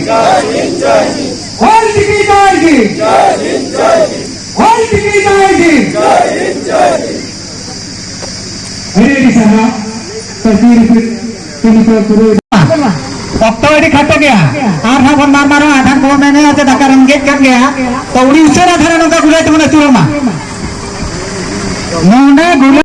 All ticket जाएगी, all ticket जाएगी। अरे साहब, तस्वीर ऑक्टोबरी खट गया और हम बंदार मारो आधार को मैंने आज ढका रंगेट कर गया तो उड़ी उसे ना धरे नौका गुलाट में चुरो मा नौने गुला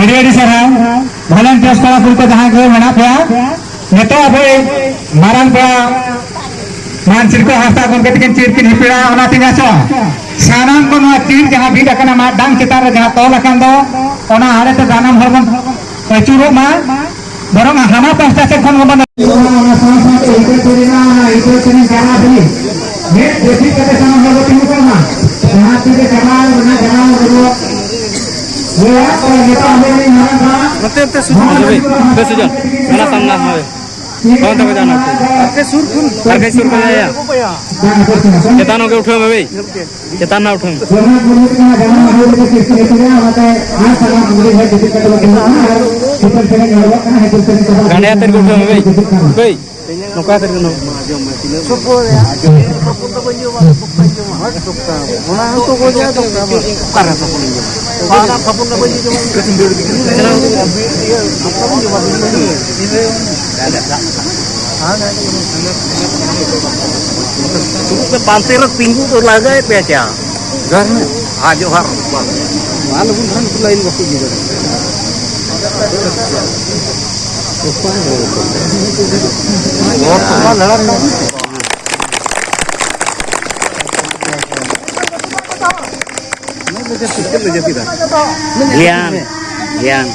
Ready sarang, balan tes kala pulta jahang ke mana pea, neto abe marang pea, man cirko hasta kon ketikin cirkin hipira ona tinggal so, sarang kon watin jahang bida kana madang kita jahang tol akan do, ona ada tu danam hormon curug ma, borong hama pasta sekon ngoban. Ona sama-sama itu turina, itu sini cara beli, net desi kata sama hormon tinggal sama, jahang tidak jalan, mana jalan dulu. नते सुर भाई बस जा गाना सामना है कौन तक जाना आके सुर बजाया चेतानो के उठो भाई चेतान ना उठो गाने आते को उठो भाई भाई नौका कर नो सुपो या सुपो तो बंजो वाला बंजो हट सुपता ओना तो को जा तो कर तो बागा खपुन का बंजो चला ये सुपता बंजो वाला सुपता पांते रख पिंगू तो लगा है पेचा घर में आज हर माल बुन धन लाइन वक्त जी Liang.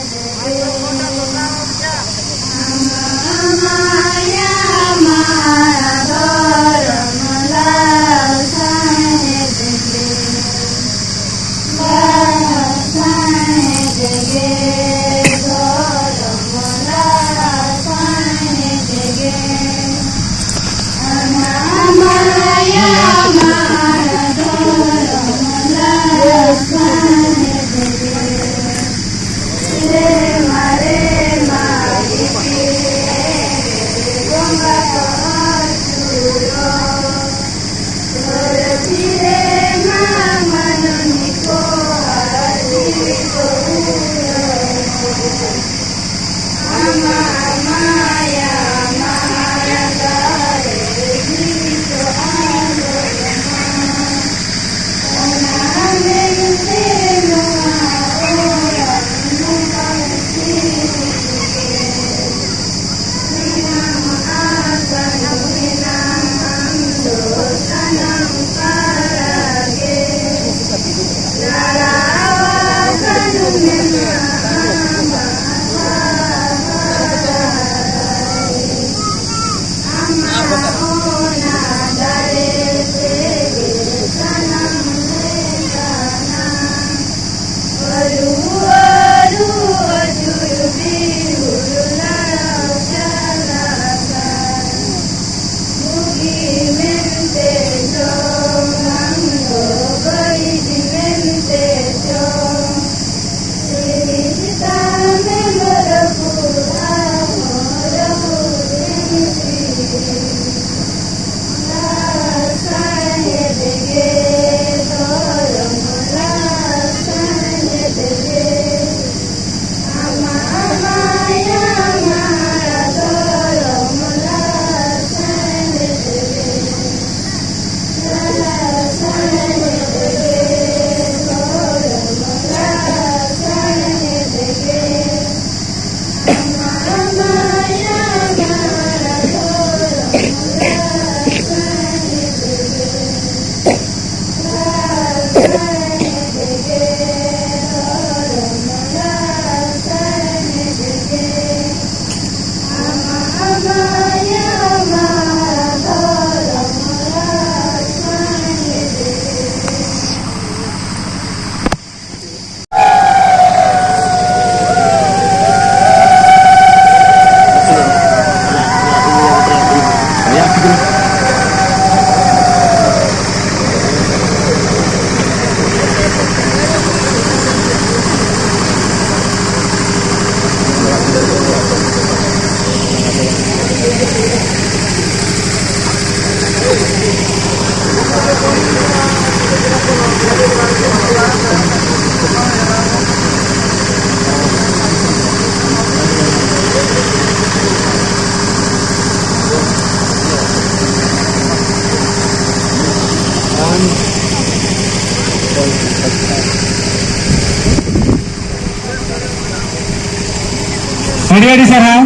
ᱟᱹᱰᱤ ᱥᱟᱨᱦᱟᱣ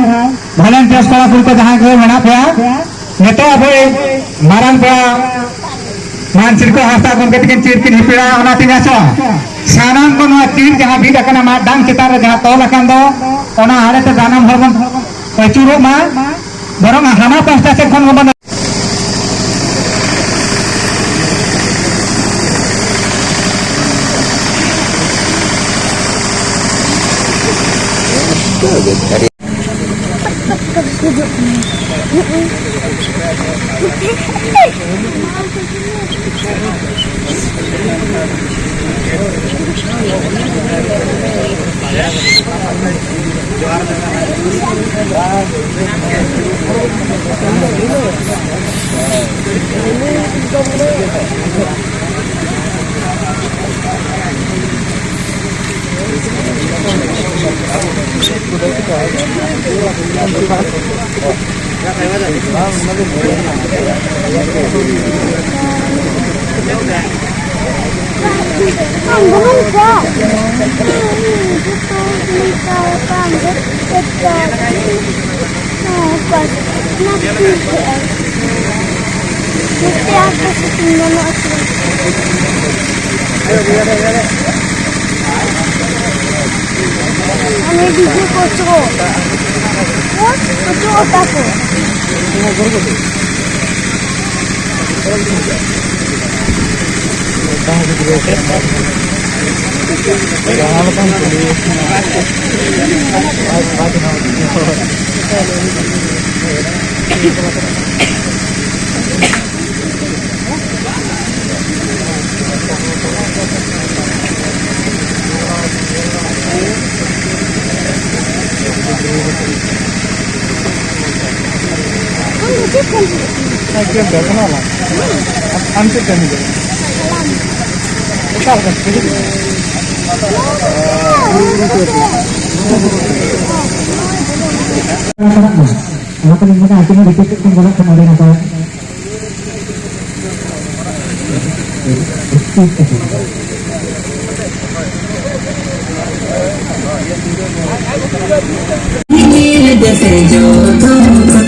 ᱵᱷᱚᱞᱮᱱᱴᱤᱭᱟᱨ ᱠᱚᱲᱟ ᱠᱩᱲᱤ ᱠᱚ ᱡᱟᱦᱟᱸ ᱜᱮ ᱢᱮᱱᱟᱜ ᱯᱮᱭᱟ ᱱᱤᱛᱚᱜ ᱟᱵᱚ ᱢᱟᱨᱟᱝ ᱯᱮᱲᱟ मान सिरको हास्ता गमके तकिन चीर किन हिपिड़ा ओना तिंगा चो सानाम को नोआ तीर जहां भीड़ अकना मा डांग चितार रे जहां तोल अकन दो ओना आड़े ते दानम हरबन अचुरो मा बरम हाना पास्ता से खन गबन जैसे जो तुम